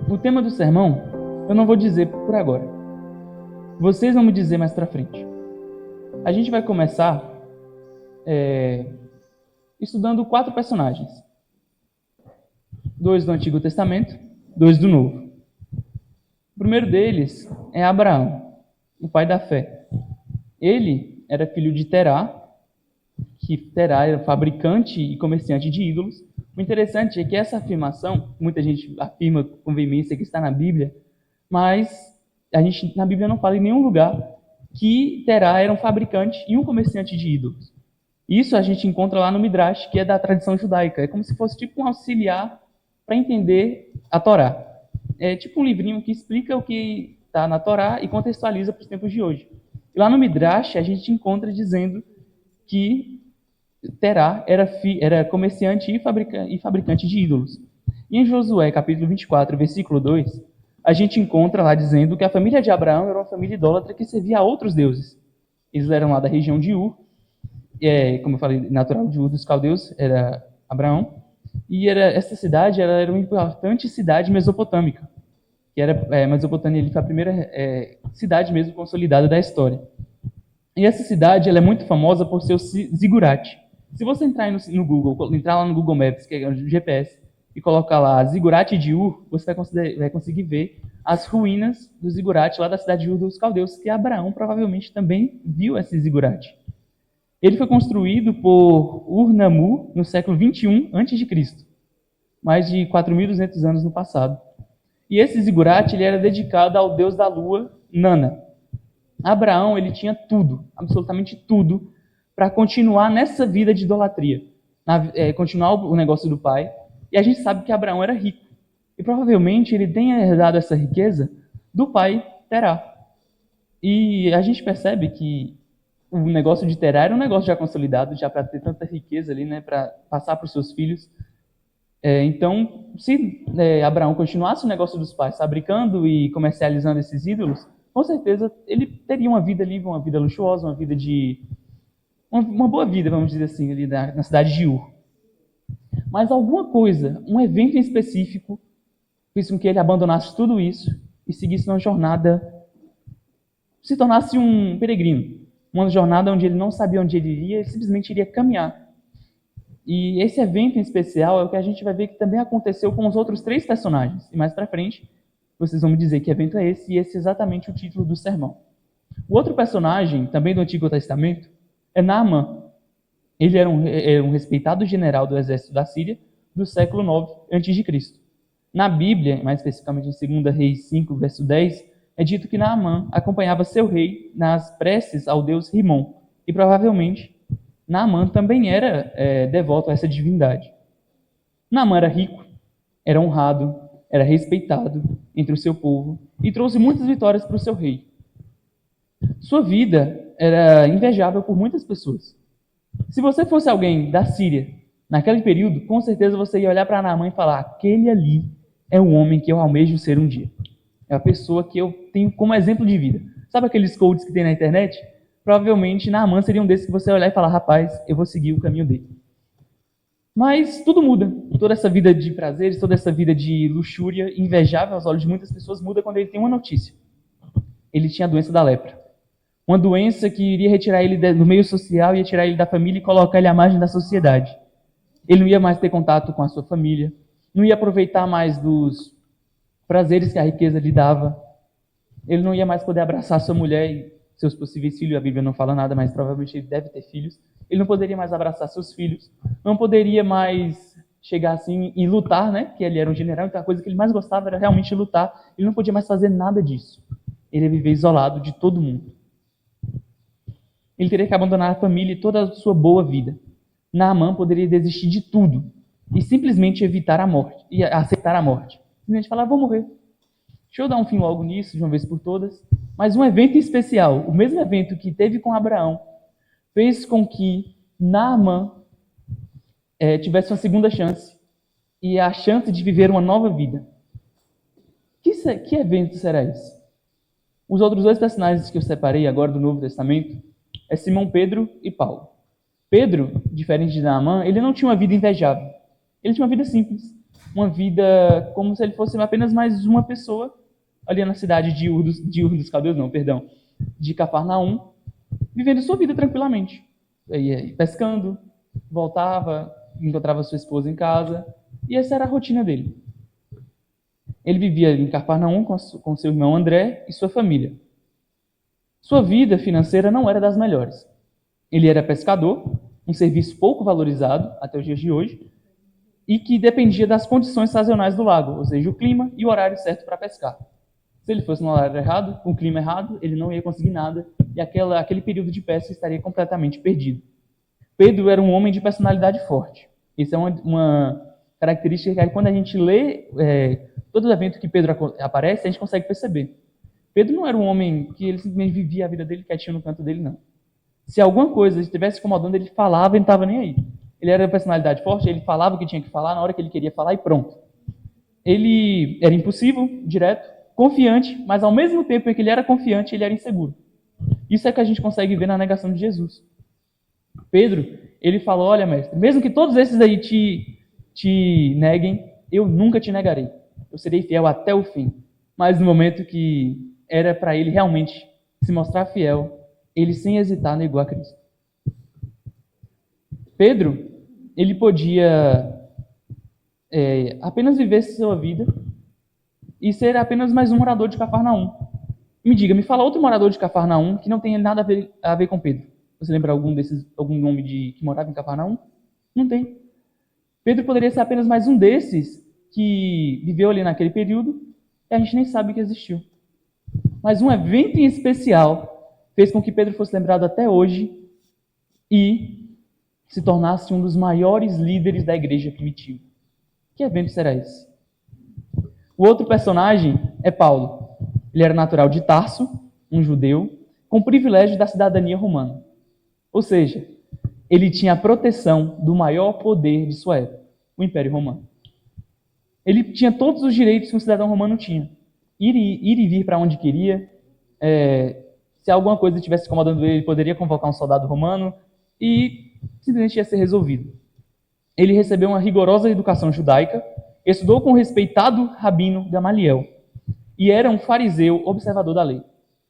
O tema do sermão eu não vou dizer por agora. Vocês vão me dizer mais pra frente. A gente vai começar estudando 4 personagens. 2 do Antigo Testamento, 2 do Novo. O primeiro deles é Abraão, o pai da fé. Ele era filho de Terá, que Terá era fabricante e comerciante de ídolos. O interessante é que essa afirmação, muita gente afirma com veemência que está na Bíblia, mas na Bíblia não fala em nenhum lugar que Terá era um fabricante e um comerciante de ídolos. Isso a gente encontra lá no Midrash, que é da tradição judaica. É como se fosse tipo um auxiliar para entender a Torá. É tipo um livrinho que explica o que está na Torá e contextualiza para os tempos de hoje. E lá no Midrash a gente encontra dizendo que Terá era comerciante e fabricante de ídolos. E em Josué, capítulo 24, versículo 2, a gente encontra lá dizendo que a família de Abraão era uma família idólatra que servia a outros deuses. Eles eram lá da região de Ur, como eu falei, natural de Ur dos caldeus, era Abraão, e essa cidade era uma importante cidade mesopotâmica, que era Mesopotâmia, ele foi a primeira cidade mesmo consolidada da história. E essa cidade ela é muito famosa por seu zigurate. Se você entrar no Google, entrar lá no Google Maps, que é o GPS, e colocar lá zigurate de Ur, você vai conseguir ver as ruínas do zigurate lá da cidade de Ur dos caldeus, que Abraão provavelmente também viu esse zigurate. Ele foi construído por Ur-Nammu no século 21 a.C., mais de 4.200 anos no passado. E esse zigurate ele era dedicado ao deus da lua, Nana. Abraão ele tinha tudo, absolutamente tudo, para continuar nessa vida de idolatria, continuar o negócio do pai. E a gente sabe que Abraão era rico. E provavelmente ele tenha herdado essa riqueza do pai Terá. E a gente percebe que o negócio de Terá era um negócio já consolidado, já para ter tanta riqueza ali, né, para passar para os seus filhos. Então, se Abraão continuasse o negócio dos pais, fabricando e comercializando esses ídolos, com certeza ele teria uma vida livre, uma vida luxuosa, uma vida uma boa vida, vamos dizer assim, ali na cidade de Ur. Mas alguma coisa, um evento em específico, fez com que ele abandonasse tudo isso e seguisse uma jornada, se tornasse um peregrino. Uma jornada onde ele não sabia onde ele iria, ele simplesmente iria caminhar. E esse evento em especial é o que a gente vai ver que também aconteceu com os outros 3 personagens. E mais pra frente, vocês vão me dizer que evento é esse, e esse é exatamente o título do sermão. O outro personagem, também do Antigo Testamento, é Naamã. Ele era um respeitado general do exército da Síria do século 9 a.C. Na Bíblia, mais especificamente em 2 Reis 5, verso 10, é dito que Naamã acompanhava seu rei nas preces ao deus Rimon. E provavelmente Naamã também era devoto a essa divindade. Naamã era rico, era honrado, era respeitado entre o seu povo e trouxe muitas vitórias para o seu rei. Sua vida era invejável por muitas pessoas. Se você fosse alguém da Síria, naquele período, com certeza você ia olhar para Naamã e falar: aquele ali é o homem que eu almejo ser um dia. É a pessoa que eu tenho como exemplo de vida. Sabe aqueles coaches que tem na internet? Provavelmente Naamã seria um desses que você ia olhar e falar: rapaz, eu vou seguir o caminho dele. Mas tudo muda. Toda essa vida de prazeres, toda essa vida de luxúria, invejável aos olhos de muitas pessoas, muda quando ele tem uma notícia. Ele tinha a doença da lepra. Uma doença que iria retirar ele do meio social, ia tirar ele da família e colocar ele à margem da sociedade. Ele não ia mais ter contato com a sua família, não ia aproveitar mais dos prazeres que a riqueza lhe dava. Ele não ia mais poder abraçar sua mulher e seus possíveis filhos. A Bíblia não fala nada, mas provavelmente ele deve ter filhos. Ele não poderia mais abraçar seus filhos, não poderia mais chegar assim e lutar, né? Que ele era um general, então a coisa que ele mais gostava era realmente lutar. Ele não podia mais fazer nada disso. Ele ia viver isolado de todo mundo. Ele teria que abandonar a família e toda a sua boa vida. Naamã poderia desistir de tudo e simplesmente evitar a morte, e aceitar a morte. Simplesmente falar: vou morrer. Deixa eu dar um fim logo nisso, de uma vez por todas. Mas um evento especial, o mesmo evento que teve com Abraão, fez com que Naamã tivesse uma segunda chance e a chance de viver uma nova vida. Que evento será esse? Os outros 2 personagens que eu separei agora do Novo Testamento é Simão Pedro e Paulo. Pedro, diferente de Naamã, ele não tinha uma vida invejável. Ele tinha uma vida simples. uma vida como se ele fosse apenas mais uma pessoa ali na cidade de Ur dos Caldeus, não, perdão, de Cafarnaum, vivendo sua vida tranquilamente. Ia pescando, voltava, encontrava sua esposa em casa, e essa era a rotina dele. Ele vivia em Cafarnaum com seu irmão André e sua família. Sua vida financeira não era das melhores. Ele era pescador, um serviço pouco valorizado até os dias de hoje, e que dependia das condições sazonais do lago, ou seja, o clima e o horário certo para pescar. Se ele fosse no horário errado, com o clima errado, ele não ia conseguir nada e aquele período de pesca estaria completamente perdido. Pedro era um homem de personalidade forte. Isso é uma característica que quando a gente lê todo evento que Pedro aparece, a gente consegue perceber. Pedro não era um homem que ele simplesmente vivia a vida dele quietinho no canto dele, não. Se alguma coisa estivesse incomodando, ele falava e não estava nem aí. Ele era uma personalidade forte, ele falava o que tinha que falar na hora que ele queria falar e pronto. Ele era impulsivo, direto, confiante, mas ao mesmo tempo em que ele era confiante, ele era inseguro. Isso é que a gente consegue ver na negação de Jesus. Pedro, ele falou, olha, mestre, mesmo que todos esses aí te neguem, eu nunca te negarei. Eu serei fiel até o fim. Mas no momento que era para ele realmente se mostrar fiel, ele sem hesitar negou a Cristo. Pedro, ele podia apenas viver sua vida e ser apenas mais um morador de Cafarnaum. Me diga, me fala outro morador de Cafarnaum que não tenha nada a ver com Pedro. Você lembra algum nome que morava em Cafarnaum? Não tem. Pedro poderia ser apenas mais um desses que viveu ali naquele período e a gente nem sabe que existiu. Mas um evento em especial fez com que Pedro fosse lembrado até hoje e se tornasse um dos maiores líderes da igreja primitiva. Que evento será esse? O outro personagem é Paulo. Ele era natural de Tarso, um judeu, com privilégio da cidadania romana. Ou seja, ele tinha a proteção do maior poder de sua época, o Império Romano. Ele tinha todos os direitos que um cidadão romano tinha. Ir e vir para onde queria. Se alguma coisa estivesse incomodando ele, ele poderia convocar um soldado romano e simplesmente ia ser resolvido. Ele recebeu uma rigorosa educação judaica, estudou com o respeitado rabino Gamaliel e era um fariseu observador da lei.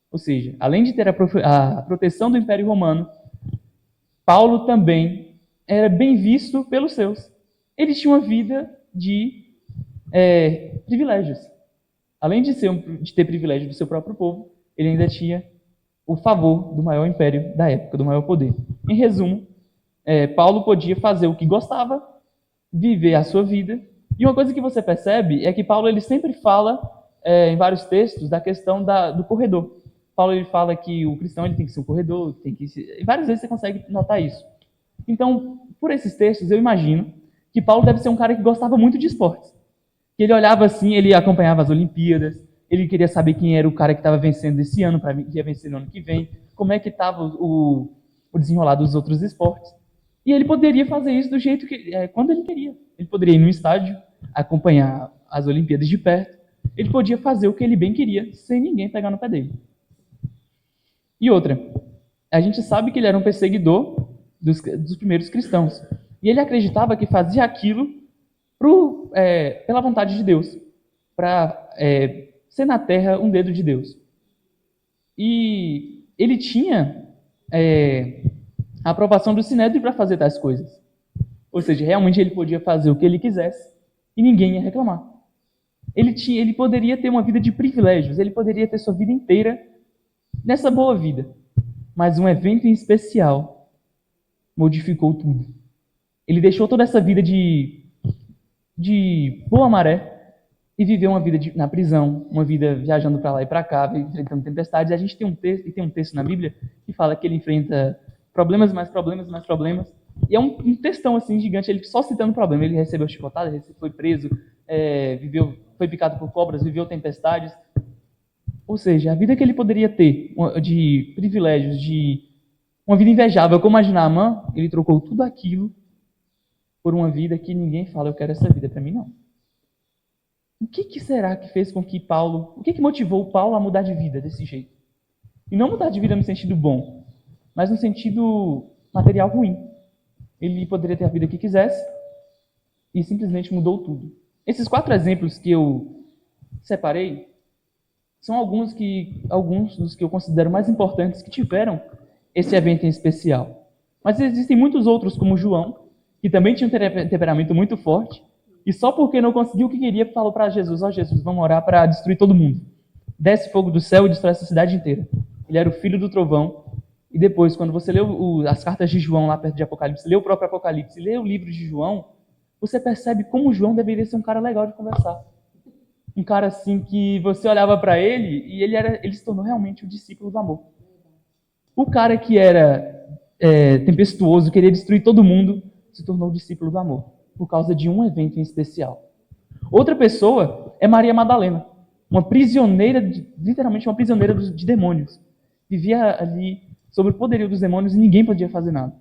Ou seja, além de ter a proteção do Império Romano, Paulo também era bem visto pelos seus. Ele tinha uma vida de privilégios. Além de ter privilégio do seu próprio povo, ele ainda tinha o favor do maior império da época, do maior poder. Em resumo, Paulo podia fazer o que gostava, viver a sua vida. E uma coisa que você percebe é que Paulo ele sempre fala em vários textos da questão do corredor. Paulo ele fala que o cristão ele tem que ser um corredor, e várias vezes você consegue notar isso. Então, por esses textos, eu imagino que Paulo deve ser um cara que gostava muito de esportes. Que ele olhava assim, ele acompanhava as Olimpíadas, ele queria saber quem era o cara que estava vencendo esse ano, que ia vencer no ano que vem, como é que estava o desenrolar dos outros esportes. E ele poderia fazer isso do jeito que quando ele queria. Ele poderia ir no estádio, acompanhar as Olimpíadas de perto. Ele podia fazer o que ele bem queria, sem ninguém pegar no pé dele. E outra, a gente sabe que ele era um perseguidor dos primeiros cristãos. E ele acreditava que fazia aquilo pela vontade de Deus, para ser na terra um dedo de Deus. E ele tinha a aprovação do Sinédrio para fazer tais coisas. Ou seja, realmente ele podia fazer o que ele quisesse e ninguém ia reclamar. Ele poderia ter uma vida de privilégios, ele poderia ter sua vida inteira nessa boa vida. Mas um evento em especial modificou tudo. Ele deixou toda essa vida de boa maré e viveu uma vida na prisão, uma vida viajando para lá e para cá, enfrentando tempestades. A gente tem um texto na Bíblia que fala que ele enfrenta problemas, mais problemas, mais problemas. E é um textão assim gigante, ele só citando problema. Ele recebeu chicotada, ele foi preso, foi picado por cobras, viveu tempestades. Ou seja, a vida que ele poderia ter de privilégios, de uma vida invejável, como a de Naamã, ele trocou tudo aquilo por uma vida que ninguém fala, eu quero essa vida para mim, não. O que será que fez com que Paulo... O que motivou Paulo a mudar de vida desse jeito? E não mudar de vida no sentido bom, mas no sentido material ruim. Ele poderia ter a vida que quisesse e simplesmente mudou tudo. Esses 4 exemplos que eu separei são alguns dos que eu considero mais importantes que tiveram esse evento em especial. Mas existem muitos outros, como João, que também tinha um temperamento muito forte, e só porque não conseguiu o que queria, falou para Jesus: ó Jesus, vamos orar para destruir todo mundo. Desce fogo do céu e destrói essa cidade inteira. Ele era o filho do trovão. E depois, quando você lê as cartas de João lá perto de Apocalipse, lê o próprio Apocalipse, lê o livro de João, você percebe como João deveria ser um cara legal de conversar. Um cara assim que você olhava para ele e ele se tornou realmente o discípulo do amor. O cara que era tempestuoso, queria destruir todo mundo, se tornou o discípulo do amor, por causa de um evento em especial. Outra pessoa é Maria Madalena, uma prisioneira, literalmente uma prisioneira de demônios. Vivia ali sob o poderio dos demônios e ninguém podia fazer nada.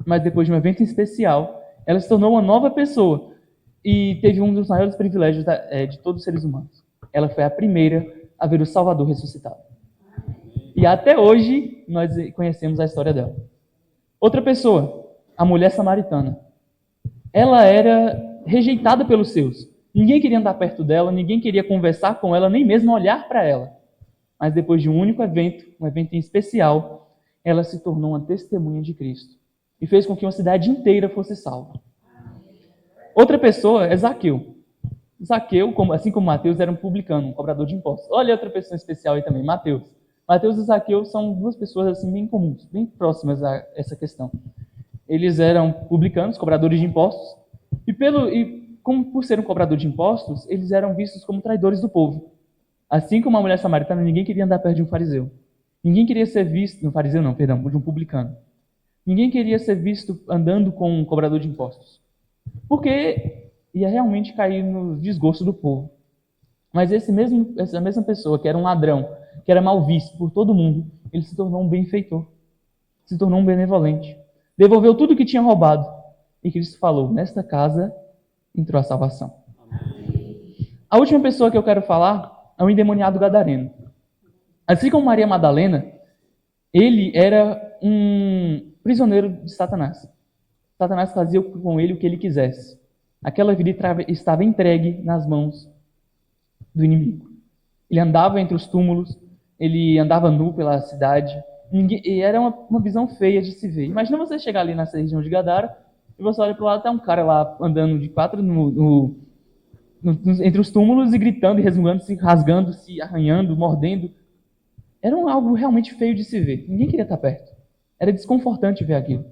Mas depois de um evento especial, ela se tornou uma nova pessoa e teve um dos maiores privilégios de todos os seres humanos. Ela foi a primeira a ver o Salvador ressuscitado. E até hoje nós conhecemos a história dela. Outra pessoa, a mulher samaritana. Ela era rejeitada pelos seus. Ninguém queria andar perto dela, ninguém queria conversar com ela, nem mesmo olhar para ela. Mas depois de um único evento, um evento em especial, ela se tornou uma testemunha de Cristo e fez com que uma cidade inteira fosse salva. Outra pessoa é Zaqueu. Zaqueu, assim como Mateus, era um publicano, um cobrador de impostos. Olha outra pessoa especial aí também, Mateus. Mateus e Zaqueu são 2 pessoas assim bem comuns, bem próximas a essa questão. Eles eram publicanos, cobradores de impostos, e como por ser um cobrador de impostos, eles eram vistos como traidores do povo. Assim como a mulher samaritana, ninguém queria andar perto de um fariseu. Ninguém queria ser visto, um fariseu não, perdão, de um publicano. Ninguém queria ser visto andando com um cobrador de impostos. Porque ia realmente cair no desgosto do povo. Mas essa mesma pessoa, que era um ladrão, que era mal visto por todo mundo, ele se tornou um benfeitor, se tornou um benevolente. Devolveu tudo que tinha roubado. E Cristo falou: nesta casa entrou a salvação. A última pessoa que eu quero falar é o endemoniado gadareno. Assim como Maria Madalena, ele era um prisioneiro de Satanás. Satanás fazia com ele o que ele quisesse. Aquela vida estava entregue nas mãos do inimigo. Ele andava entre os túmulos, ele andava nu pela cidade, e era uma visão feia de se ver. Imagina você chegar ali nessa região de Gadara e você olha para o lado, tá um cara lá andando de 4 entre os túmulos e gritando e resmungando, se rasgando, se arranhando, mordendo. Era algo realmente feio de se ver. Ninguém queria estar perto. Era desconfortante ver aquilo.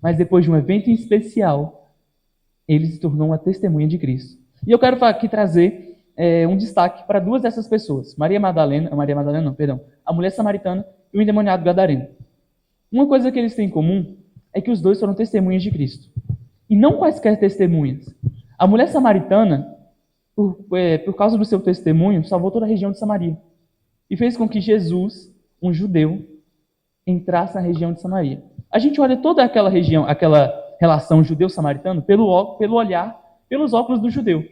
Mas depois de um evento em especial, ele se tornou uma testemunha de Cristo. E eu quero aqui trazer um destaque para 2 dessas pessoas. A mulher samaritana e o endemoniado gadareno. Uma coisa que eles têm em comum é que os 2 foram testemunhas de Cristo. E não quaisquer testemunhas. A mulher samaritana, por causa do seu testemunho, salvou toda a região de Samaria. E fez com que Jesus, um judeu, entrasse na região de Samaria. A gente olha toda aquela região, aquela relação judeu-samaritano, pelo olhar, pelos óculos do judeu.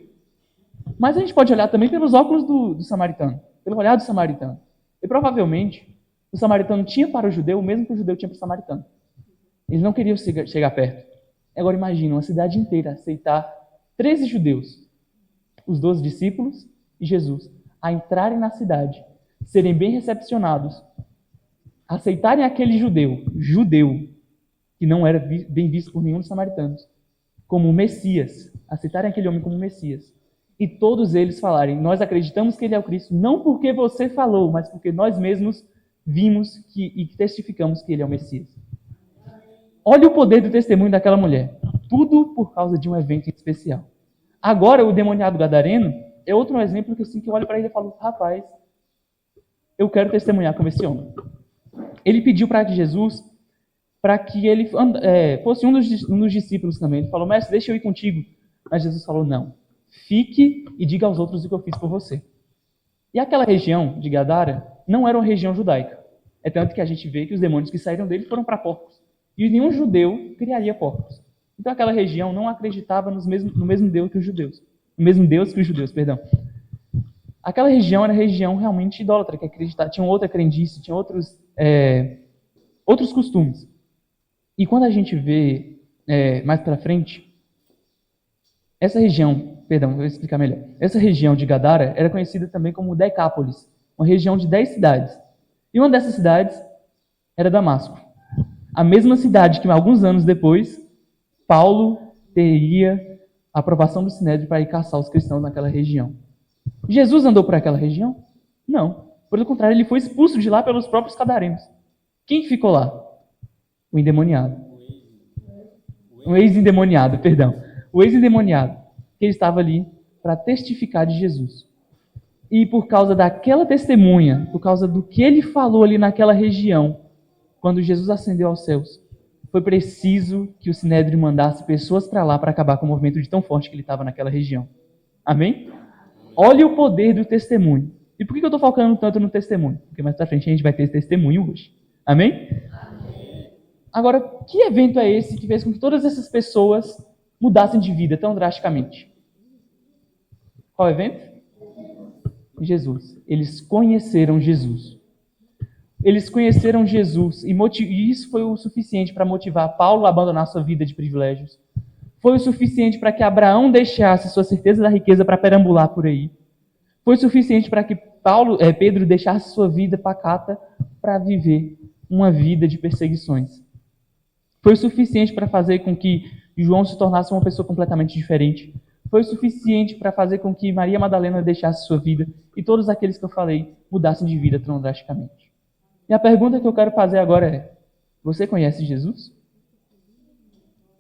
Mas a gente pode olhar também pelos óculos do samaritano, pelo olhar do samaritano. E provavelmente, o samaritano tinha para o judeu o mesmo que o judeu tinha para o samaritano. Eles não queriam chegar perto. Agora imagina uma cidade inteira aceitar 13 judeus, os 12 discípulos e Jesus, a entrarem na cidade, serem bem recepcionados, aceitarem aquele judeu, que não era bem visto por nenhum dos samaritanos, como Messias, aceitarem aquele homem como Messias. E todos eles falarem: nós acreditamos que ele é o Cristo, não porque você falou, mas porque nós mesmos vimos e testificamos que ele é o Messias. Olha o poder do testemunho daquela mulher. Tudo por causa de um evento especial. Agora, o demoniado gadareno é outro exemplo que, assim, que eu olho para ele e falo: rapaz, eu quero testemunhar como esse homem. Ele pediu para Jesus para que ele fosse um dos discípulos também. Ele falou: mestre, deixa eu ir contigo. Mas Jesus falou: não, fique e diga aos outros o que eu fiz por você. E aquela região de Gadara não era uma região judaica. É tanto que a gente vê que os demônios que saíram dele foram para porcos. E nenhum judeu criaria porcos. Então aquela região não acreditava no mesmo Deus que os judeus. No mesmo Deus que os judeus, perdão. Aquela região era região realmente idólatra, que acreditava, tinha outra crendice, tinha outros costumes. E quando a gente vê mais para frente, essa região Perdão, vou explicar melhor. Essa região de Gadara era conhecida também como Decápolis, uma região de 10 cidades. E uma dessas cidades era Damasco. A mesma cidade que alguns anos depois, Paulo teria a aprovação do Sinédrio para ir caçar os cristãos naquela região. Jesus andou por aquela região? Não. Pelo contrário, ele foi expulso de lá pelos próprios cadarenos. Quem ficou lá? O endemoniado. O ex-endemoniado, perdão. O ex-endemoniado, que ele estava ali para testificar de Jesus. E por causa daquela testemunha, por causa do que ele falou ali naquela região, quando Jesus ascendeu aos céus, foi preciso que o Sinédrio mandasse pessoas para lá para acabar com o movimento de tão forte que ele estava naquela região. Amém? Olha o poder do testemunho. E por que eu estou focando tanto no testemunho? Porque mais para frente a gente vai ter esse testemunho hoje. Amém? Agora, que evento é esse que fez com que todas essas pessoas mudassem de vida tão drasticamente? Qual evento? Jesus. Eles conheceram Jesus. Eles conheceram Jesus e isso foi o suficiente para motivar Paulo a abandonar sua vida de privilégios. Foi o suficiente para que Abraão deixasse sua certeza da riqueza para perambular por aí. Foi o suficiente para que Pedro deixasse sua vida pacata para viver uma vida de perseguições. Foi o suficiente para fazer com que João se tornasse uma pessoa completamente diferente. Foi o suficiente para fazer com que Maria Madalena deixasse sua vida e todos aqueles que eu falei mudassem de vida tão drasticamente. E a pergunta que eu quero fazer agora é: você conhece Jesus?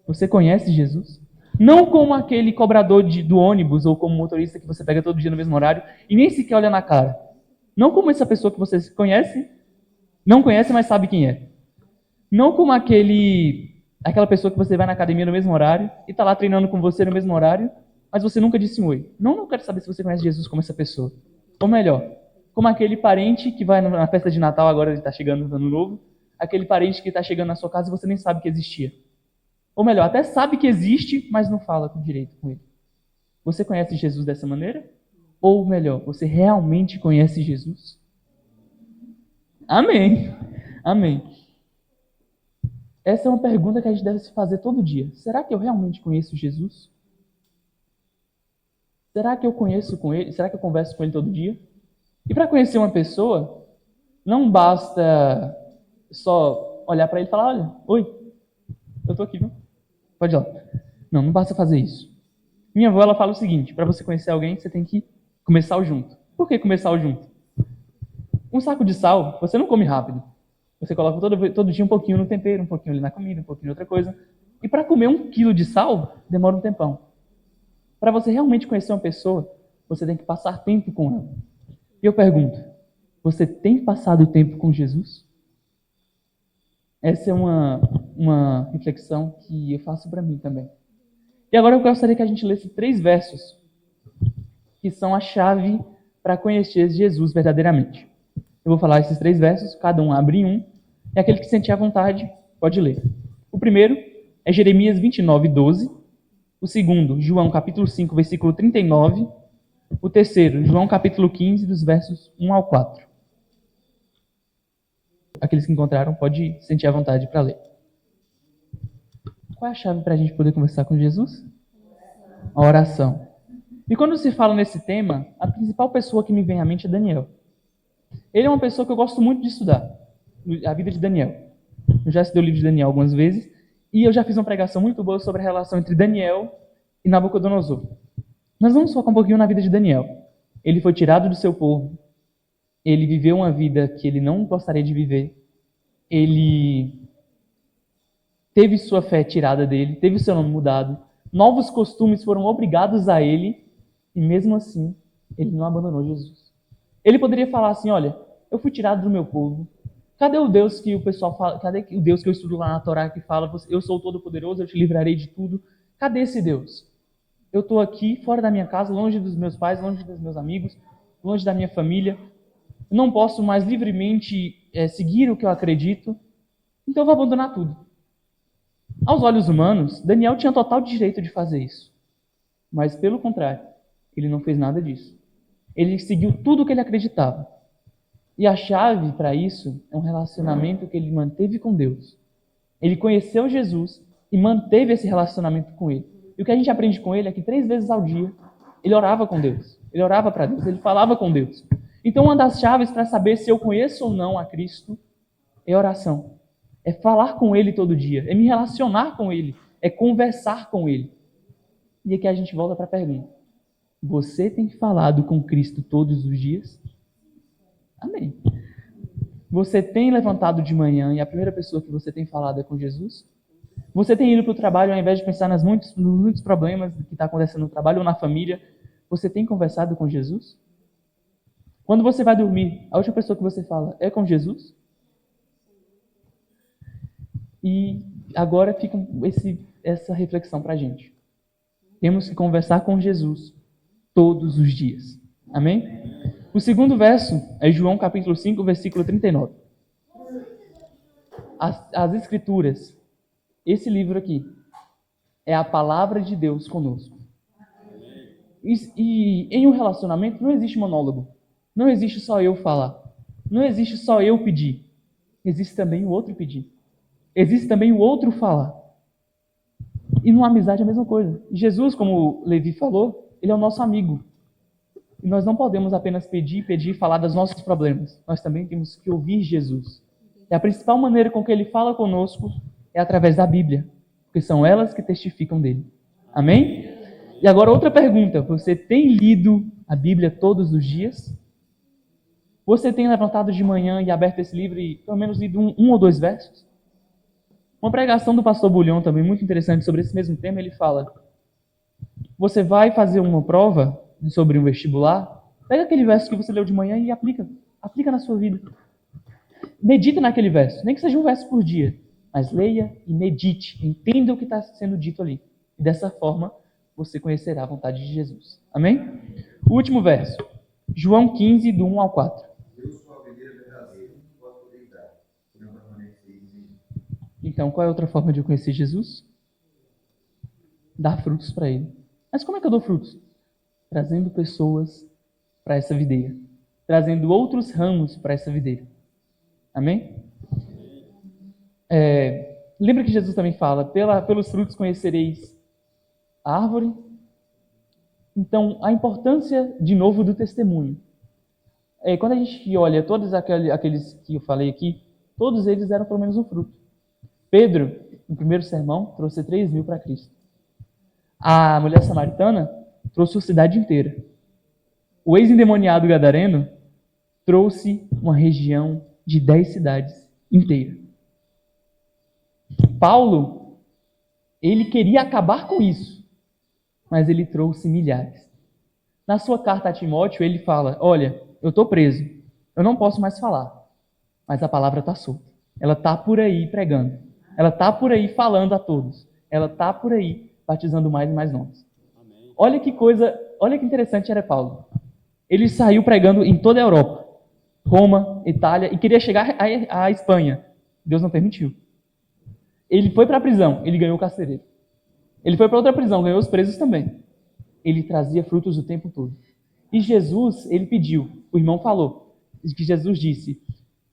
Você conhece Jesus? Não como aquele cobrador do ônibus ou como motorista que você pega todo dia no mesmo horário e nem sequer olha na cara. Não como essa pessoa que você conhece, não conhece, mas sabe quem é. Não como aquela pessoa que você vai na academia no mesmo horário e está lá treinando com você no mesmo horário, mas você nunca disse um oi. Não quero saber se você conhece Jesus como essa pessoa. Ou melhor, como aquele parente que vai na festa de Natal, agora ele está chegando no Ano Novo, aquele parente que está chegando na sua casa e você nem sabe que existia. Ou melhor, até sabe que existe, mas não fala com direito com ele. Você conhece Jesus dessa maneira? Ou melhor, você realmente conhece Jesus? Amém. Amém. Essa é uma pergunta que a gente deve se fazer todo dia. Será que eu realmente conheço Jesus? Será que eu conheço com ele? Será que eu converso com ele todo dia? E para conhecer uma pessoa, não basta só olhar para ele e falar: olha, oi, eu tô aqui, viu? Pode ir lá. Não basta fazer isso. Minha avó, ela fala o seguinte: para você conhecer alguém, você tem que comer sal junto. Por que comer sal junto? Um saco de sal, você não come rápido. Você coloca todo dia um pouquinho no tempero, um pouquinho ali na comida, um pouquinho em outra coisa. E para comer 1 quilo de sal, demora um tempão. Para você realmente conhecer uma pessoa, você tem que passar tempo com ela. E eu pergunto: você tem passado tempo com Jesus? Essa é uma reflexão que eu faço para mim também. E agora eu gostaria que a gente lesse 3 versos que são a chave para conhecer Jesus verdadeiramente. Eu vou falar esses 3 versos, cada um abre em um, e aquele que sentir à vontade pode ler. O primeiro é Jeremias 29:12. O segundo, João capítulo 5, versículo 39. O terceiro, João capítulo 15, dos versos 1 ao 4. Aqueles que encontraram, pode sentir à vontade para ler. Qual é a chave para a gente poder conversar com Jesus? A oração. E quando se fala nesse tema, a principal pessoa que me vem à mente é Daniel. Ele é uma pessoa que eu gosto muito de estudar, a vida de Daniel. Eu já estudei o livro de Daniel algumas vezes, e eu já fiz uma pregação muito boa sobre a relação entre Daniel e Nabucodonosor. Nós vamos focar um pouquinho na vida de Daniel. Ele foi tirado do seu povo, ele viveu uma vida que ele não gostaria de viver, ele teve sua fé tirada dele, teve seu nome mudado, novos costumes foram obrigados a ele, e mesmo assim, ele não abandonou Jesus. Ele poderia falar assim: olha, eu fui tirado do meu povo, cadê o Deus que o pessoal fala, cadê o Deus que eu estudo lá na Torá que fala, eu sou o Todo-Poderoso, eu te livrarei de tudo? Cadê esse Deus? Eu estou aqui, fora da minha casa, longe dos meus pais, longe dos meus amigos, longe da minha família, não posso mais livremente seguir o que eu acredito, então eu vou abandonar tudo. Aos olhos humanos, Daniel tinha total direito de fazer isso. Mas, pelo contrário, ele não fez nada disso. Ele seguiu tudo o que ele acreditava. E a chave para isso é um relacionamento que ele manteve com Deus. Ele conheceu Jesus e manteve esse relacionamento com ele. E o que a gente aprende com ele é que 3 vezes ao dia Ele orava com Deus. Ele orava para Deus. Ele falava com Deus. Então, uma das chaves para saber se eu conheço ou não a Cristo é oração. É falar com Ele todo dia. É me relacionar com Ele. É conversar com Ele. E aqui a gente volta para a pergunta. Você tem falado com Cristo todos os dias? Amém. Você tem levantado de manhã e a primeira pessoa que você tem falado é com Jesus? Você tem ido para o trabalho ao invés de pensar nos muitos problemas que está acontecendo no trabalho ou na família? Você tem conversado com Jesus? Quando você vai dormir, a última pessoa que você fala é com Jesus? E agora fica essa reflexão para a gente. Temos que conversar com Jesus todos os dias. Amém? O segundo verso é João capítulo 5, versículo 39. As Escrituras, esse livro aqui, é a palavra de Deus conosco. E em um relacionamento não existe monólogo. Não existe só eu falar. Não existe só eu pedir. Existe também o outro pedir. Existe também o outro falar. E numa amizade é a mesma coisa. Jesus, como o Levi falou, ele é o nosso amigo. E nós não podemos apenas pedir e falar dos nossos problemas. Nós também temos que ouvir Jesus. E a principal maneira com que ele fala conosco é através da Bíblia. Porque são elas que testificam dele. Amém? E agora outra pergunta. Você tem lido a Bíblia todos os dias? Você tem levantado de manhã e aberto esse livro e pelo menos lido um ou dois versos? Uma pregação do pastor Bulhão também muito interessante sobre esse mesmo tema, ele fala: você vai fazer uma prova sobre um vestibular, pega aquele verso que você leu de manhã e aplica na sua vida. Medita naquele verso, nem que seja um verso por dia, mas leia e medite, entenda o que está sendo dito ali. E dessa forma, você conhecerá a vontade de Jesus. Amém? O último verso, João 15, do 1 ao 4. Então, qual é a outra forma de eu conhecer Jesus? Dar frutos para Ele. Mas como é que eu dou frutos? Trazendo pessoas para essa videira. Trazendo outros ramos para essa videira. Amém? Lembra que Jesus também fala, pelos frutos conhecereis a árvore? Então, a importância, de novo, do testemunho. Quando a gente olha todos aqueles que eu falei aqui, todos eles deram pelo menos um fruto. Pedro, no primeiro sermão, trouxe 3.000 para Cristo. A mulher samaritana trouxe a cidade inteira. O ex-endemoniado gadareno trouxe uma região de 10 cidades inteira. Paulo, ele queria acabar com isso, mas ele trouxe milhares. Na sua carta a Timóteo, ele fala: olha, eu estou preso, eu não posso mais falar, mas a palavra está solta. Ela está por aí pregando. Ela está por aí falando a todos. Ela está por aí batizando mais e mais nomes. Amém. Olha que interessante era Paulo. Ele saiu pregando em toda a Europa, Roma, Itália, e queria chegar à Espanha. Deus não permitiu. Ele foi para a prisão, ele ganhou o carcereiro. Ele foi para outra prisão, ganhou os presos também. Ele trazia frutos o tempo todo. E Jesus, ele pediu, o irmão falou, que Jesus disse: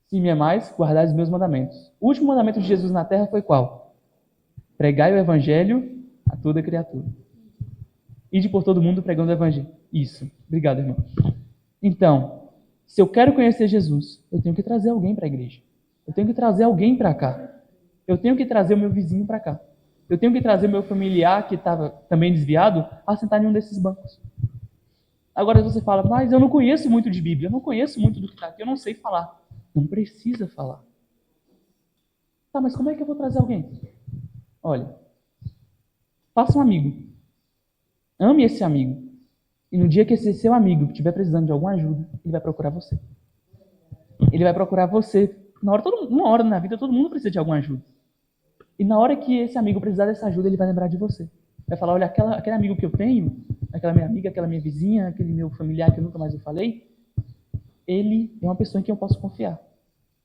se me amais, guardai os meus mandamentos. O último mandamento de Jesus na terra foi qual? Pregai o evangelho a toda criatura. Ide por todo mundo pregando o evangelho. Isso. Obrigado, irmão. Então, se eu quero conhecer Jesus, eu tenho que trazer alguém para a igreja. Eu tenho que trazer alguém para cá. Eu tenho que trazer o meu vizinho para cá. Eu tenho que trazer o meu familiar que estava também desviado a sentar em um desses bancos. Agora você fala: mas eu não conheço muito de Bíblia, eu não conheço muito do que está aqui, eu não sei falar. Não precisa falar. Tá, mas como é que eu vou trazer alguém? Olha, faça um amigo. Ame esse amigo. E no dia que esse seu amigo estiver precisando de alguma ajuda, ele vai procurar você. Ele vai procurar você. Uma hora na vida, todo mundo precisa de alguma ajuda. E na hora que esse amigo precisar dessa ajuda, ele vai lembrar de você. Vai falar: olha, aquele amigo que eu tenho, aquela minha amiga, aquela minha vizinha, aquele meu familiar que eu nunca mais eu falei, ele é uma pessoa em quem eu posso confiar.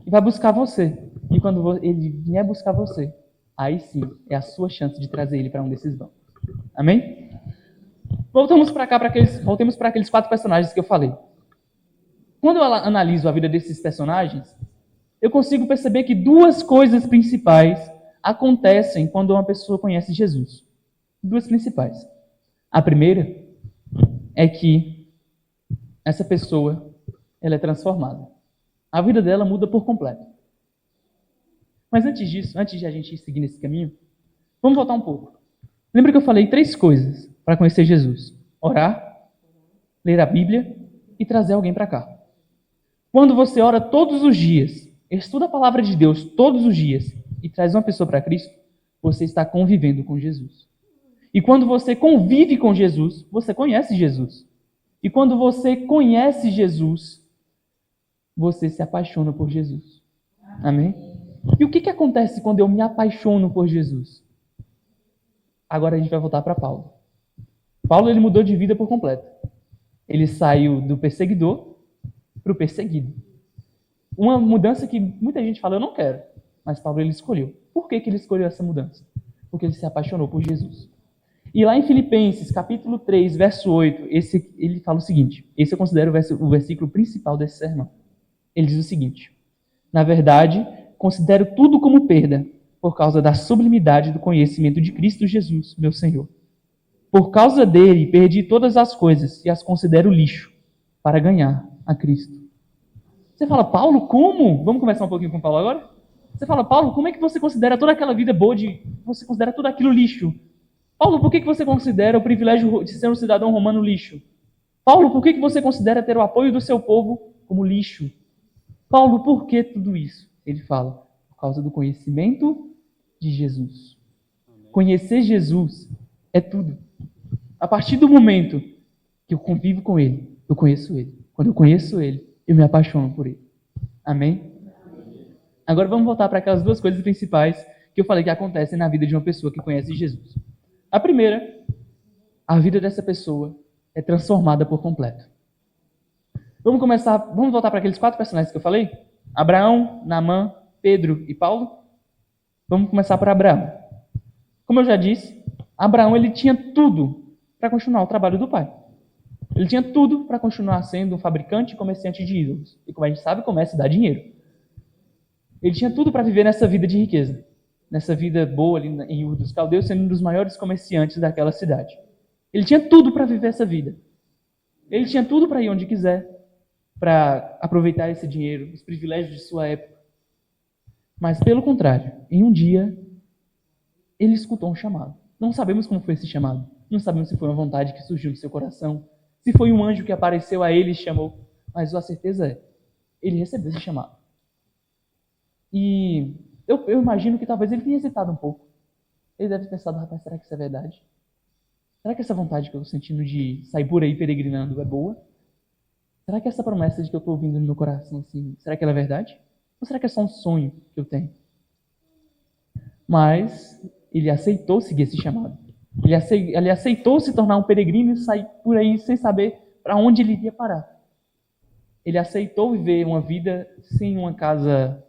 E vai buscar você. E quando ele vier buscar você, aí sim é a sua chance de trazer ele para um desses bancos. Amém? Voltemos para aqueles 4 personagens que eu falei. Quando eu analiso a vida desses personagens, eu consigo perceber que 2 coisas principais acontecem quando uma pessoa conhece Jesus. 2 principais. A primeira é que essa pessoa, ela é transformada. A vida dela muda por completo. Mas antes disso, antes de a gente seguir nesse caminho, vamos voltar um pouco. Lembra que eu falei 3 coisas para conhecer Jesus? Orar, ler a Bíblia e trazer alguém para cá. Quando você ora todos os dias, estuda a palavra de Deus todos os dias e traz uma pessoa para Cristo, você está convivendo com Jesus. E quando você convive com Jesus, você conhece Jesus. E quando você conhece Jesus, você se apaixona por Jesus. Amém? E o que acontece quando eu me apaixono por Jesus? Agora a gente vai voltar para Paulo. Paulo, ele mudou de vida por completo. Ele saiu do perseguidor para o perseguido. Uma mudança que muita gente fala, eu não quero. Mas Paulo, ele escolheu. Por que ele escolheu essa mudança? Porque ele se apaixonou por Jesus. E lá em Filipenses, capítulo 3, verso 8, ele fala o seguinte, esse eu considero o versículo principal desse sermão. Ele diz o seguinte: na verdade, considero tudo como perda, por causa da sublimidade do conhecimento de Cristo Jesus, meu Senhor. Por causa dele, perdi todas as coisas e as considero lixo, para ganhar a Cristo. Você fala, Paulo, como? Vamos começar um pouquinho com Paulo agora? Você fala, Paulo, como é que você considera toda aquela vida boa você considera tudo aquilo lixo? Paulo, por que você considera o privilégio de ser um cidadão romano lixo? Paulo, por que você considera ter o apoio do seu povo como lixo? Paulo, por que tudo isso? Ele fala, por causa do conhecimento de Jesus. Conhecer Jesus é tudo. A partir do momento que eu convivo com Ele, eu conheço Ele. Quando eu conheço Ele, eu me apaixono por Ele. Amém? Agora vamos voltar para aquelas 2 coisas principais que eu falei que acontecem na vida de uma pessoa que conhece Jesus. A primeira, a vida dessa pessoa é transformada por completo. Vamos voltar para aqueles 4 personagens que eu falei? Abraão, Naamã, Pedro e Paulo. Vamos começar por Abraão. Como eu já disse, Abraão, ele tinha tudo para continuar o trabalho do pai. Ele tinha tudo para continuar sendo um fabricante e comerciante de ídolos. E como a gente sabe, comércio dá dinheiro. Ele tinha tudo para viver nessa vida de riqueza, nessa vida boa ali em Ur dos Caldeus, sendo um dos maiores comerciantes daquela cidade. Ele tinha tudo para viver essa vida. Ele tinha tudo para ir onde quiser, para aproveitar esse dinheiro, os privilégios de sua época. Mas, pelo contrário, em um dia, ele escutou um chamado. Não sabemos como foi esse chamado. Não sabemos se foi uma vontade que surgiu do seu coração, se foi um anjo que apareceu a ele e chamou. Mas a certeza é, ele recebeu esse chamado. E eu imagino que talvez ele tenha hesitado um pouco. Ele deve ter pensado, rapaz, será que isso é verdade? Será que essa vontade que eu estou sentindo de sair por aí peregrinando é boa? Será que essa promessa de que eu estou ouvindo no meu coração, assim, será que ela é verdade? Ou será que é só um sonho que eu tenho? Mas ele aceitou seguir esse chamado. Ele aceitou se tornar um peregrino e sair por aí sem saber para onde ele iria parar. Ele aceitou viver uma vida sem uma casa,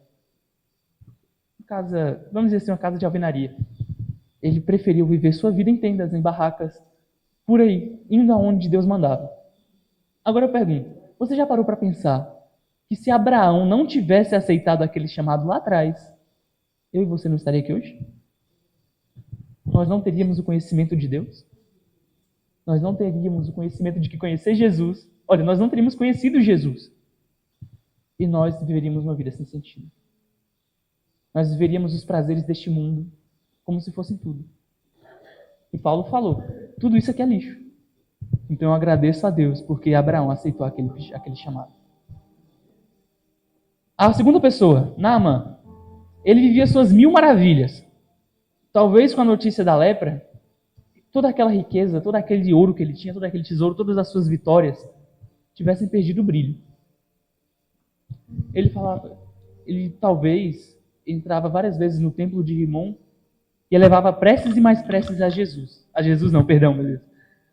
vamos dizer assim, uma casa de alvenaria. Ele preferiu viver sua vida em tendas, em barracas, por aí, indo aonde Deus mandava. Agora eu pergunto, você já parou para pensar que se Abraão não tivesse aceitado aquele chamado lá atrás, eu e você não estaria aqui hoje? Nós não teríamos o conhecimento de Deus? Nós não teríamos o conhecimento de que conhecer Jesus... Olha, nós não teríamos conhecido Jesus. E nós viveríamos uma vida sem sentido. Nós viveríamos os prazeres deste mundo como se fossem tudo. E Paulo falou, tudo isso aqui é lixo. Então eu agradeço a Deus porque Abraão aceitou aquele chamado. A segunda pessoa, Naamã, ele vivia suas 1000 maravilhas. Talvez com a notícia da lepra, toda aquela riqueza, todo aquele ouro que ele tinha, todo aquele tesouro, todas as suas vitórias, tivessem perdido o brilho. Ele talvez entrava várias vezes no templo de Rimon e elevava preces e mais preces a Jesus. A Jesus não, perdão, meu Deus.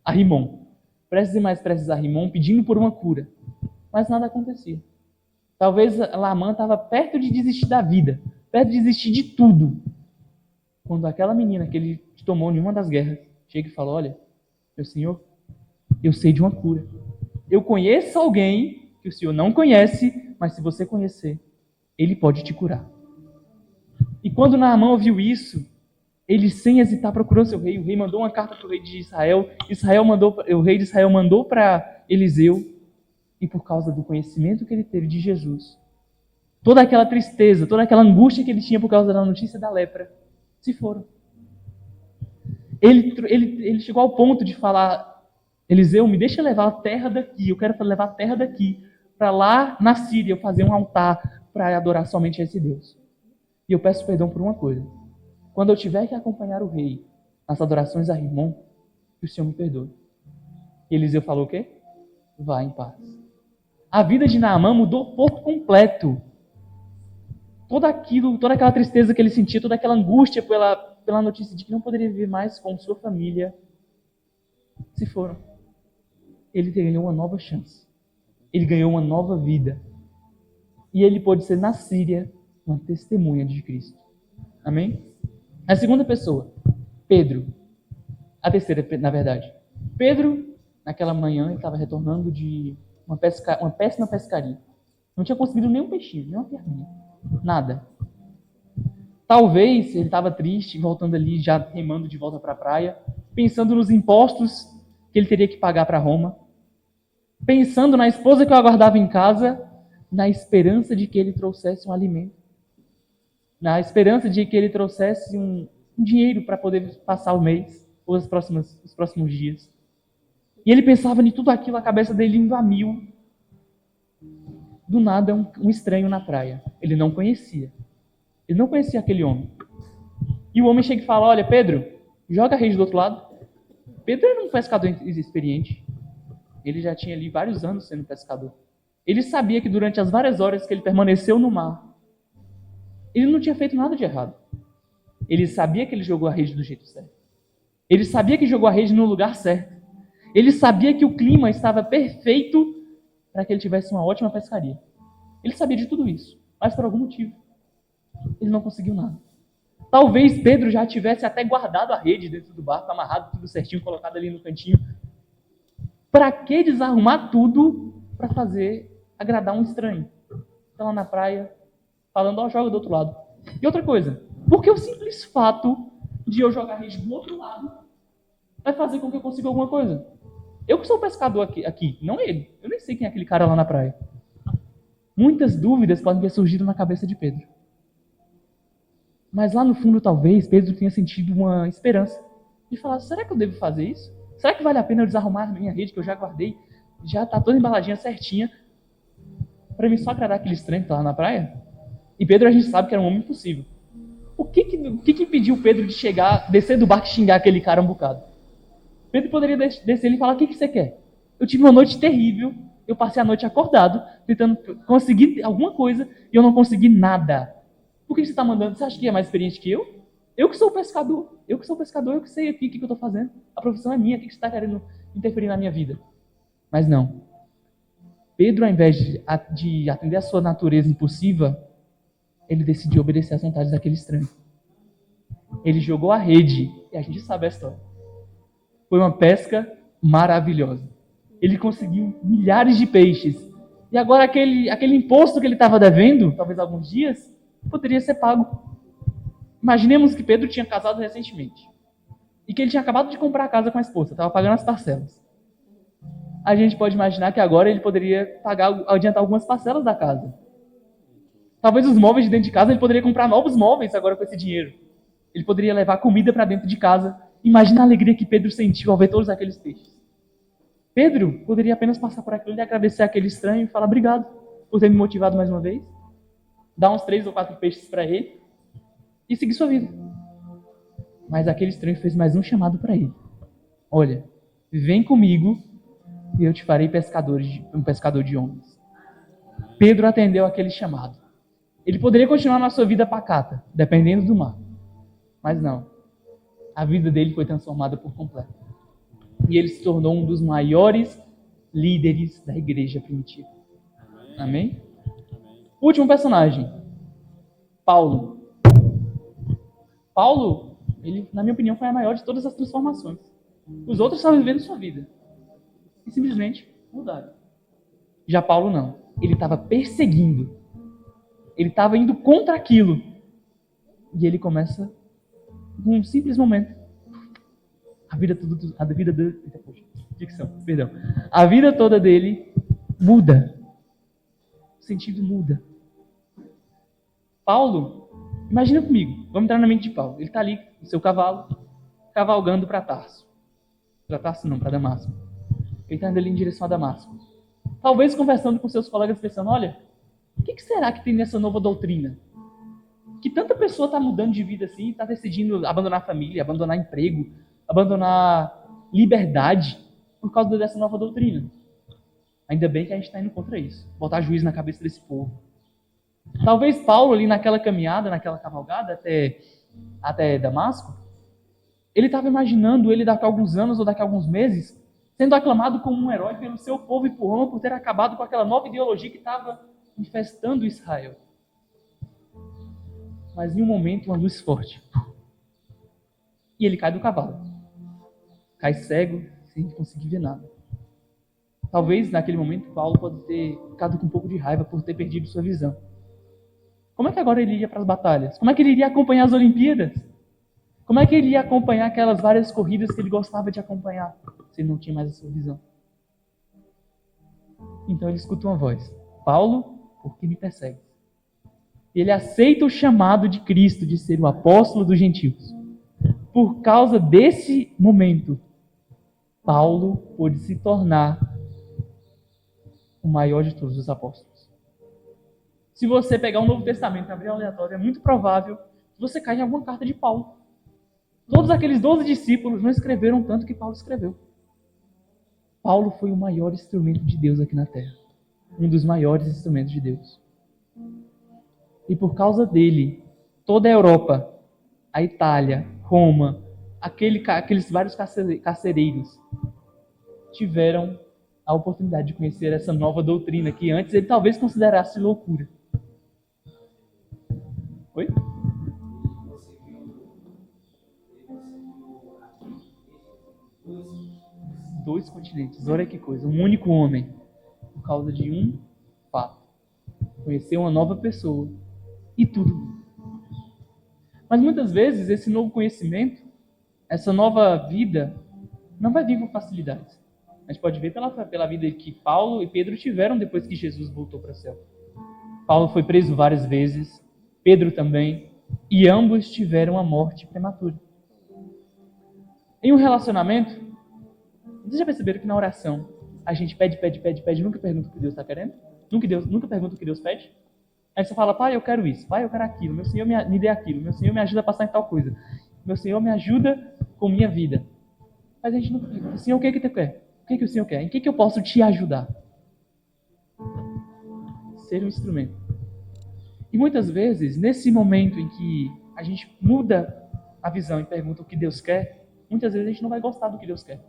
A Rimon. Preces e mais preces a Rimon, pedindo por uma cura. Mas nada acontecia. Talvez Naamã estava perto de desistir da vida, perto de desistir de tudo. Quando aquela menina que ele tomou em uma das guerras chega e fala, olha, meu senhor, eu sei de uma cura. Eu conheço alguém que o senhor não conhece, mas se você conhecer, ele pode te curar. E quando Naamã ouviu isso, Ele, sem hesitar, procurou seu rei. O rei mandou uma carta para o rei de Israel. O rei de Israel mandou para Eliseu. E por causa do conhecimento que ele teve de Jesus, toda aquela tristeza, toda aquela angústia que ele tinha por causa da notícia da lepra, se foram. Ele chegou ao ponto de falar: Eliseu, me deixa levar a terra daqui. Eu quero levar a terra daqui para lá na Síria eu fazer um altar para adorar somente a esse Deus. E eu peço perdão por uma coisa. Quando eu tiver que acompanhar o rei nas adorações a Rimon, que o Senhor me perdoe. E Eliseu falou o quê? Vá em paz. A vida de Naamã mudou por completo. Toda aquela tristeza que ele sentia, toda aquela angústia pela notícia de que não poderia viver mais com sua família, se foram. Ele ganhou uma nova chance. Ele ganhou uma nova vida. E ele pôde ser na Síria uma testemunha de Cristo. Amém? A segunda pessoa, Pedro. A terceira, na verdade. Pedro, naquela manhã, ele estava retornando de uma péssima pescaria. Não tinha conseguido nenhum peixinho, nem uma perninha. Nada. Talvez ele estava triste, voltando ali, já remando de volta para a praia, pensando nos impostos que ele teria que pagar para Roma, pensando na esposa que o aguardava em casa, na esperança de que ele trouxesse um alimento, na esperança de que ele trouxesse um dinheiro para poder passar o mês, ou os próximos dias. E ele pensava em tudo aquilo, a cabeça dele indo a mil. Do nada, um estranho na praia. Ele não conhecia. Ele não conhecia aquele homem. E o homem chega e fala: olha, Pedro, joga a rede do outro lado. Pedro era um pescador experiente. Ele já tinha ali vários anos sendo pescador. Ele sabia que durante as várias horas que ele permaneceu no mar, ele não tinha feito nada de errado. Ele sabia que ele jogou a rede do jeito certo. Ele sabia que jogou a rede no lugar certo. Ele sabia que o clima estava perfeito para que ele tivesse uma ótima pescaria. Ele sabia de tudo isso, mas por algum motivo ele não conseguiu nada. Talvez Pedro já tivesse até guardado a rede dentro do barco, amarrado tudo certinho, colocado ali no cantinho. Para que desarrumar tudo para agradar um estranho? Está lá na praia, falando: ó, joga do outro lado. E outra coisa, por que o simples fato de eu jogar a rede do outro lado vai fazer com que eu consiga alguma coisa? Eu que sou o pescador aqui, não ele. Eu nem sei quem é aquele cara lá na praia. Muitas dúvidas podem ter surgido na cabeça de Pedro. Mas lá no fundo, talvez, Pedro tenha sentido uma esperança de falar: será que eu devo fazer isso? Será que vale a pena eu desarrumar a minha rede que eu já guardei? Já está toda embaladinha certinha para mim só agradar aquele estranho que está lá na praia? E Pedro, a gente sabe que era um homem impossível. O que impediu Pedro de descer do barco e xingar aquele cara um bocado? Pedro poderia descer e falar: o que você quer? Eu tive uma noite terrível, eu passei a noite acordado, tentando conseguir alguma coisa, e eu não consegui nada. Por que você está mandando? Você acha que é mais experiente que eu? Eu que sou o pescador, eu que sei aqui o que eu estou fazendo. A profissão é minha, o que você está querendo interferir na minha vida? Mas não. Pedro, ao invés de atender a sua natureza impulsiva, ele decidiu obedecer às vontades daquele estranho. Ele jogou a rede, e a gente sabe a história. Foi uma pesca maravilhosa. Ele conseguiu milhares de peixes. E agora aquele imposto que ele estava devendo, talvez alguns dias, poderia ser pago. Imaginemos que Pedro tinha casado recentemente. E que ele tinha acabado de comprar a casa com a esposa, estava pagando as parcelas. A gente pode imaginar que agora ele poderia adiantar algumas parcelas da casa. Talvez os móveis de dentro de casa, ele poderia comprar novos móveis agora com esse dinheiro. Ele poderia levar comida para dentro de casa. Imagina a alegria que Pedro sentiu ao ver todos aqueles peixes. Pedro poderia apenas passar por aquilo e agradecer aquele estranho e falar: obrigado por ter me motivado mais uma vez. Dar uns 3 ou 4 peixes para ele e seguir sua vida. Mas aquele estranho fez mais um chamado para ele: olha, vem comigo e eu te farei um pescador de homens. Pedro atendeu aquele chamado. Ele poderia continuar na sua vida pacata, dependendo do mar. Mas não. A vida dele foi transformada por completo. E ele se tornou um dos maiores líderes da igreja primitiva. Amém? Último personagem. Paulo. Paulo, ele, na minha opinião, foi a maior de todas as transformações. Os outros estavam vivendo sua vida. E simplesmente mudaram. Já Paulo não. Ele estava perseguindo. Ele estava indo contra aquilo. E ele começa num simples momento, a vida a vida toda dele muda. O sentido muda. Paulo, imagina comigo, vamos entrar na mente de Paulo. Ele está ali no seu cavalo, cavalgando para Tarso. Para Tarso não, para Damasco. Ele está indo ali em direção a Damasco. Talvez conversando com seus colegas, pensando, olha, o que será que tem nessa nova doutrina? Que tanta pessoa está mudando de vida assim, está decidindo abandonar a família, abandonar emprego, abandonar liberdade por causa dessa nova doutrina. Ainda bem que a gente está indo contra isso. Botar juízo na cabeça desse povo. Talvez Paulo ali naquela caminhada, naquela cavalgada até Damasco, ele estava imaginando ele daqui a alguns anos ou daqui a alguns meses sendo aclamado como um herói pelo seu povo e por Roma por ter acabado com aquela nova ideologia que estava infestando Israel. Mas em um momento, uma luz forte. E ele cai do cavalo. Cai cego, sem conseguir ver nada. Talvez naquele momento Paulo pode ter ficado com um pouco de raiva por ter perdido sua visão. Como é que agora ele iria para as batalhas? Como é que ele iria acompanhar as Olimpíadas? Como é que ele ia acompanhar aquelas várias corridas que ele gostava de acompanhar, se ele não tinha mais a sua visão? Então ele escuta uma voz. Paulo, por que me persegue? Ele aceita o chamado de Cristo de ser o apóstolo dos gentios. Por causa desse momento, Paulo pôde se tornar o maior de todos os apóstolos. Se você pegar o Novo Testamento e abrir aleatório, é muito provável que você caia em alguma carta de Paulo. Todos aqueles 12 discípulos não escreveram tanto que Paulo escreveu. Paulo foi o maior instrumento de Deus aqui na Terra. Um dos maiores instrumentos de Deus. E por causa dele, toda a Europa, a Itália, Roma, aqueles vários carcereiros tiveram a oportunidade de conhecer essa nova doutrina que antes ele talvez considerasse loucura. Oi? Dois continentes, olha que coisa, um único homem, por causa de um fato. Conhecer uma nova pessoa e tudo. Mas muitas vezes esse novo conhecimento, essa nova vida, não vai vir com facilidade. A gente pode ver pela vida que Paulo e Pedro tiveram depois que Jesus voltou para o céu. Paulo foi preso várias vezes, Pedro também, e ambos tiveram a morte prematura. Em um relacionamento, vocês já perceberam que na oração a gente pede, nunca pergunta o que Deus está querendo? Nunca pergunta o que Deus pede? Aí você fala, pai, eu quero isso, pai, eu quero aquilo, meu Senhor me dê aquilo, meu Senhor me ajuda a passar em tal coisa, meu Senhor me ajuda com minha vida. Mas a gente não pergunta, Senhor, o que você quer? O que o Senhor quer? Em que eu posso te ajudar? Ser um instrumento. E muitas vezes, nesse momento em que a gente muda a visão e pergunta o que Deus quer, muitas vezes a gente não vai gostar do que Deus quer.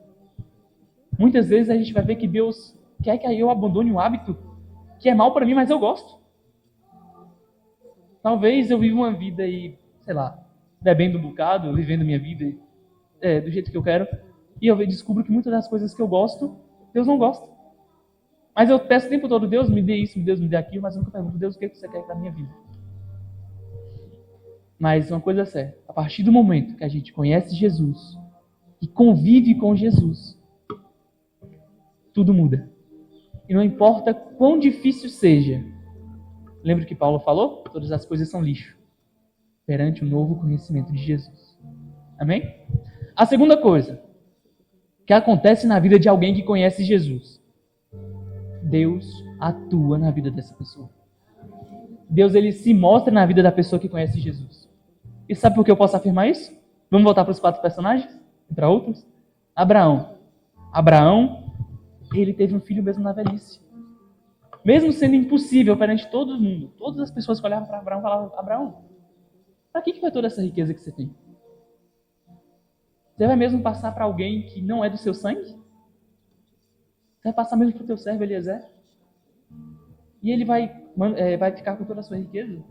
Muitas vezes a gente vai ver que Deus quer que eu abandone um hábito que é mal para mim, mas eu gosto. Talvez eu viva uma vida aí, sei lá, bebendo um bocado, vivendo minha vida do jeito que eu quero, e eu descubro que muitas das coisas que eu gosto, Deus não gosta. Mas eu peço o tempo todo, Deus me dê isso, Deus me dê aquilo, mas eu nunca pergunto, Deus, o que você quer para a minha vida? Mas uma coisa é certa, a partir do momento que a gente conhece Jesus e convive com Jesus, tudo muda. E não importa quão difícil seja. Lembra que Paulo falou? Todas as coisas são lixo perante o novo conhecimento de Jesus. Amém? A segunda coisa que acontece na vida de alguém que conhece Jesus. Deus atua na vida dessa pessoa. Deus, ele se mostra na vida da pessoa que conhece Jesus. E sabe por que eu posso afirmar isso? Vamos voltar para os 4 personagens? E para outros? Abraão, ele teve um filho mesmo na velhice. Mesmo sendo impossível perante todo mundo, todas as pessoas que olhavam para Abraão falavam, Abraão, para que foi toda essa riqueza que você tem? Você vai mesmo passar para alguém que não é do seu sangue? Você vai passar mesmo para o teu servo Eliezer? E ele vai ficar com toda a sua riqueza?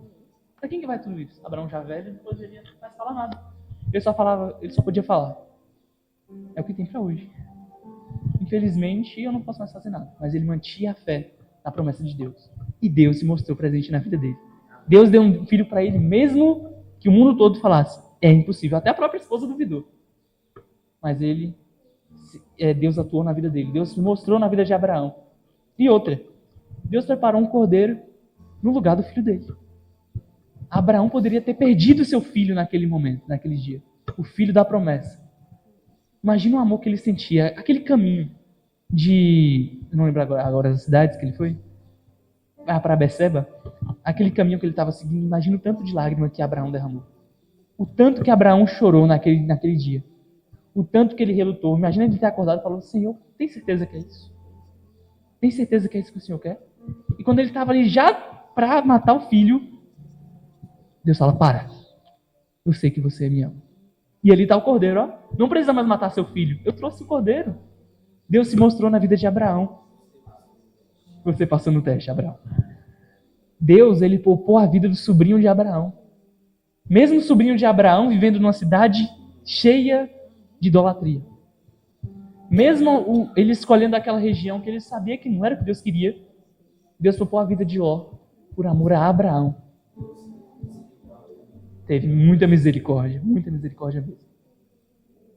Para quem que vai tudo isso? Abraão já velho, não poderia mais falar nada. Ele só podia falar. É o que tem para hoje. Infelizmente, eu não posso mais fazer nada. Mas ele mantinha a fé na promessa de Deus. E Deus se mostrou presente na vida dele. Deus deu um filho para ele, mesmo que o mundo todo falasse, É impossível. Até a própria esposa duvidou. Mas Deus atuou na vida dele. Deus se mostrou na vida de Abraão. E outra, Deus preparou um cordeiro no lugar do filho dele. Abraão poderia ter perdido seu filho naquele momento, naquele dia. O filho da promessa. Imagina o amor que ele sentia. Aquele caminho eu não lembro agora as cidades que ele foi. Para Beceba. Aquele caminho que ele estava seguindo. Imagina o tanto de lágrima que Abraão derramou. O tanto que Abraão chorou naquele dia. O tanto que ele relutou. Imagina ele ter acordado e falou: Senhor, tem certeza que é isso? Tem certeza que é isso que o Senhor quer? E quando ele estava ali já para matar o filho, Deus fala: para. Eu sei que você me ama. E ali está o cordeiro, ó. Não precisa mais matar seu filho. Eu trouxe o cordeiro. Deus se mostrou na vida de Abraão. Você passou no teste, Abraão. Deus, ele poupou a vida do sobrinho de Abraão. Mesmo o sobrinho de Abraão vivendo numa cidade cheia de idolatria. Mesmo ele escolhendo aquela região que ele sabia que não era o que Deus queria, Deus poupou a vida de Ló por amor a Abraão. Teve muita misericórdia mesmo.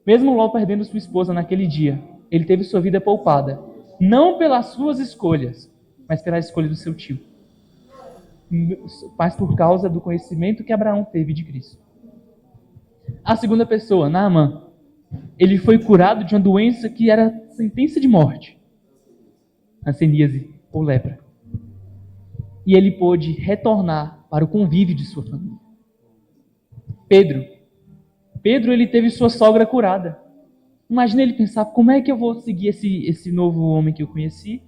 Mesmo Ló perdendo sua esposa naquele dia, ele teve sua vida poupada. Não pelas suas escolhas, mas pela escolha do seu tio. Mas por causa do conhecimento que Abraão teve de Cristo. A segunda pessoa, Naamã, ele foi curado de uma doença que era sentença de morte. Hanseníase ou lepra. E ele pôde retornar para o convívio de sua família. Pedro, ele teve sua sogra curada. Imagina ele pensar: como é que eu vou seguir esse novo homem que eu conheci?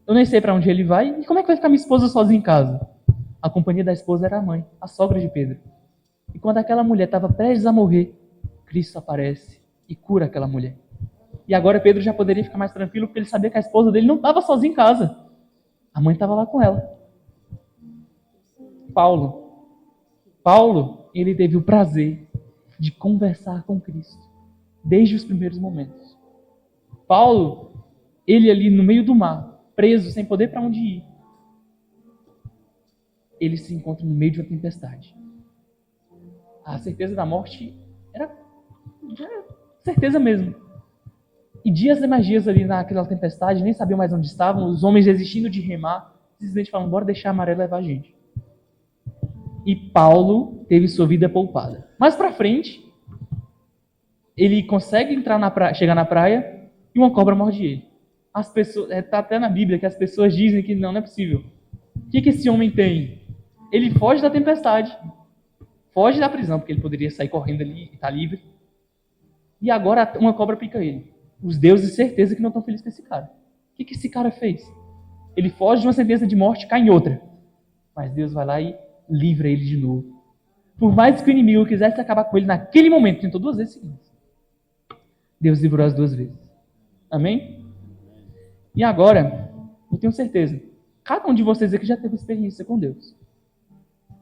Eu nem sei para onde ele vai. E como é que vai ficar minha esposa sozinha em casa? A companhia da esposa era a mãe, a sogra de Pedro. E quando aquela mulher estava prestes a morrer, Cristo aparece e cura aquela mulher. E agora Pedro já poderia ficar mais tranquilo, porque ele sabia que a esposa dele não estava sozinha em casa. A mãe estava lá com ela. Paulo, ele teve o prazer de conversar com Cristo desde os primeiros momentos. Paulo, ele ali no meio do mar, preso, sem poder para onde ir, ele se encontra no meio de uma tempestade. A certeza da morte era certeza mesmo. E dias e mais dias ali naquela tempestade, nem sabiam mais onde estavam, os homens desistindo de remar, simplesmente falam: bora deixar a maré levar a gente. E Paulo teve sua vida poupada. Mais pra frente, ele consegue chegar na praia e uma cobra morde ele. As pessoas, tá até na Bíblia que as pessoas dizem que não é possível. O que esse homem tem? Ele foge da tempestade, foge da prisão, porque ele poderia sair correndo ali e estar livre. E agora uma cobra pica ele. Os deuses, certeza que não estão felizes com esse cara. O que esse cara fez? Ele foge de uma sentença de morte e cai em outra. Mas Deus vai lá e livra ele de novo. Por mais que o inimigo quisesse acabar com ele naquele momento, tentou 2 vezes seguidas. Deus livrou as 2 vezes. Amém? E agora, eu tenho certeza, cada um de vocês aqui já teve experiência com Deus.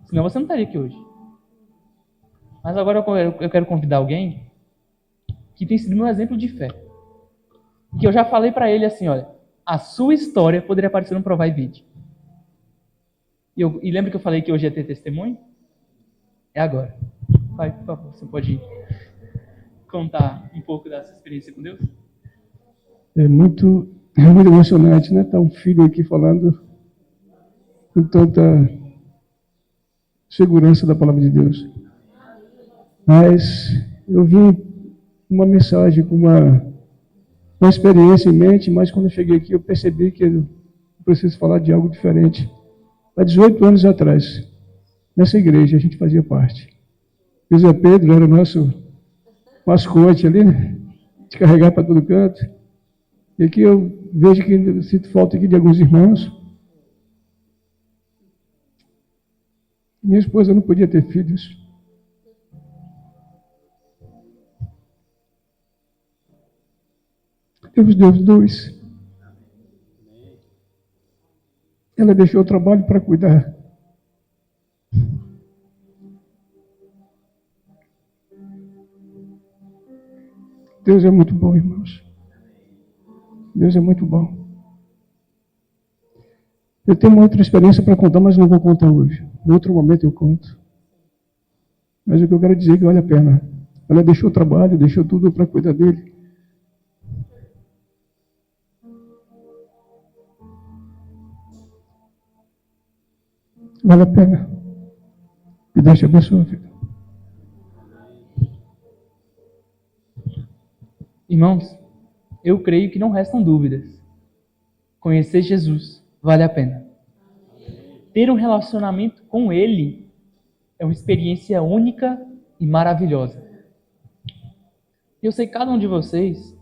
Senão você não estaria aqui hoje. Mas agora eu quero convidar alguém que tem sido meu exemplo de fé. Que eu já falei para ele assim: olha, a sua história poderia aparecer num Provar e Vide. E lembra que eu falei que hoje ia ter testemunho? É agora. Vai, por favor, você pode contar um pouco da sua experiência com Deus? É muito emocionante, né? Tá um filho aqui falando com tanta segurança da palavra de Deus. Mas eu vi uma mensagem com uma experiência em mente, mas quando eu cheguei aqui eu percebi que eu preciso falar de algo diferente. Há 18 anos atrás, nessa igreja a gente fazia parte. José Pedro era o nosso mascote ali, né? De carregar para todo canto. E aqui eu vejo que eu sinto falta aqui de alguns irmãos. Minha esposa não podia ter filhos. Deus deu 2. Ela deixou o trabalho para cuidar. Deus é muito bom, irmãos. Deus é muito bom. Eu tenho uma outra experiência para contar, mas não vou contar hoje. Em outro momento eu conto. Mas o que eu quero dizer é que vale a pena. Ela deixou o trabalho, deixou tudo para cuidar dele. Vale a pena. E Deus te abençoe, filho. Irmãos, eu creio que não restam dúvidas. Conhecer Jesus vale a pena. Ter um relacionamento com Ele é uma experiência única e maravilhosa. Eu sei que cada um de vocês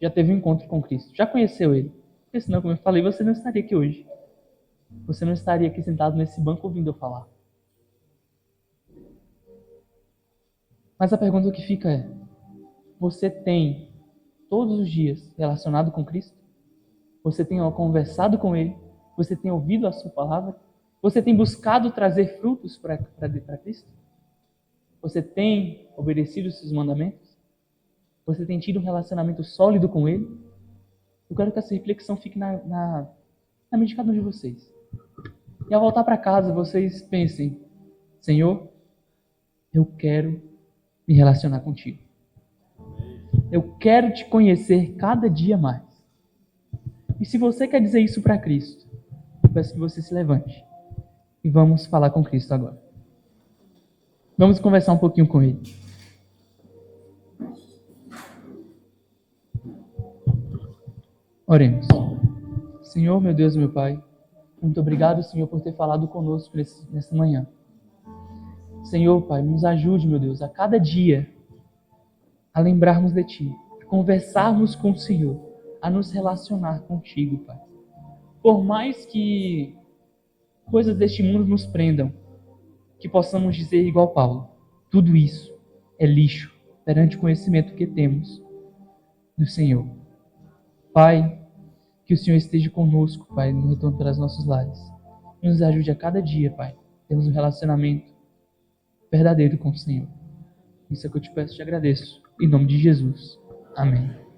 já teve um encontro com Cristo, já conheceu Ele. Porque senão, como eu falei, você não estaria aqui hoje. Você não estaria aqui sentado nesse banco ouvindo eu falar. Mas a pergunta que fica é: você tem todos os dias relacionado com Cristo? Você tem conversado com Ele? Você tem ouvido a sua palavra? Você tem buscado trazer frutos para Cristo? Você tem obedecido os seus mandamentos? Você tem tido um relacionamento sólido com Ele? Eu quero que essa reflexão fique na mente de cada um de vocês. E ao voltar para casa, vocês pensem: Senhor, eu quero me relacionar contigo. Eu quero te conhecer cada dia mais. E se você quer dizer isso para Cristo, eu peço que você se levante e vamos falar com Cristo agora. Vamos conversar um pouquinho com Ele. Oremos. Senhor, meu Deus, meu Pai, muito obrigado, Senhor, por ter falado conosco nessa manhã. Senhor, Pai, nos ajude, meu Deus, a cada dia a lembrarmos de Ti, a conversarmos com o Senhor, a nos relacionar contigo, Pai. Por mais que coisas deste mundo nos prendam, que possamos dizer igual Paulo: tudo isso é lixo perante o conhecimento que temos do Senhor. Pai, que o Senhor esteja conosco, Pai, no retorno para os nossos lares. Nos ajude a cada dia, Pai, termos um relacionamento verdadeiro com o Senhor. Isso é que eu te peço e te agradeço. Em nome de Jesus. Amém.